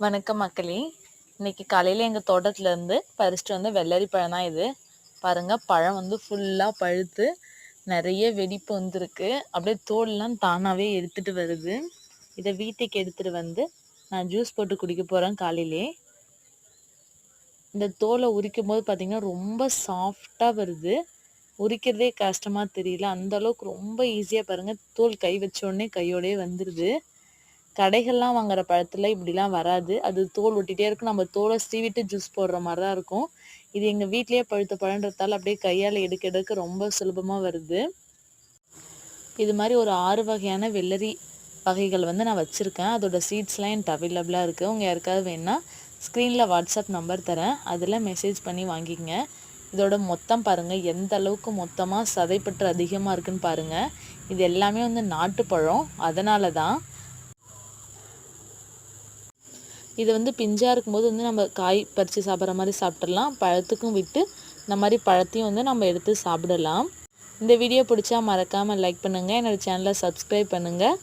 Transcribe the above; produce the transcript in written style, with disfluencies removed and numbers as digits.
வணக்கம் மக்களே. இன்னைக்கு காலையில் எங்கள் தோட்டத்துலேருந்து பறிச்சுட்டு வந்த வெள்ளரி பழம் தான் இது. பாருங்கள், பழம் வந்து ஃபுல்லாக பழுத்து நிறைய வெடிப்பு வந்துருக்கு. அப்படியே தோல்லாம் தானாகவே எடுத்துகிட்டு வருது. இதை வீட்டுக்கு எடுத்துகிட்டு வந்து நான் ஜூஸ் போட்டு குடிக்க போகிறேன் காலையிலே. இந்த தோலை உரிக்கும் போது பார்த்திங்கன்னா ரொம்ப சாஃப்டாக வருது. உரிக்கிறதே கஷ்டமாக தெரியல, அந்தளவுக்கு ரொம்ப ஈஸியாக பாருங்கள். தோல் கை வச்சோடனே கையோடயே வந்துடுது. கடைகள்லாம் வாங்குற பழத்தில் இப்படிலாம் வராது. அது தோல் ஒட்டிகிட்டே இருக்கும். நம்ம தோலை சீவிட்டு ஜூஸ் போடுற மாதிரி தான் இருக்கும். இது எங்கள் வீட்லேயே பழுத்த பழன்றதால அப்படியே கையால் எடுக்க எடுக்க ரொம்ப சுலபமாக வருது. இது மாதிரி ஒரு 6 வகையான வெள்ளரி வகைகள் வந்து நான் வச்சுருக்கேன். அதோட சீட்ஸ்லாம் என்கிட்ட அவைலபிளாக இருக்குது. உங்கள் யாருக்காவது வேணுன்னா ஸ்க்ரீனில் வாட்ஸ்அப் நம்பர் தரேன், அதில் மெசேஜ் பண்ணி வாங்கிக்கங்க. இதோட மொத்தம் பாருங்கள், எந்த அளவுக்கு மொத்தமாக சதைப்பற்று அதிகமாக இருக்குன்னு பாருங்கள். இது எல்லாமே வந்து நாட்டுப்பழம், அதனால தான். இது வந்து பிஞ்சாக இருக்கும்போது வந்து நம்ம காய் பறித்து சாப்பிட்ற மாதிரி சாப்பிட்றலாம். பழத்துக்கும் விட்டு இந்த மாதிரி பழத்தையும் வந்து நம்ம எடுத்து சாப்பிடலாம். இந்த வீடியோ பிடிச்சா மறக்காமல் லைக் பண்ணுங்கள். என்னோடய சேனலை சப்ஸ்கிரைப் பண்ணுங்கள்.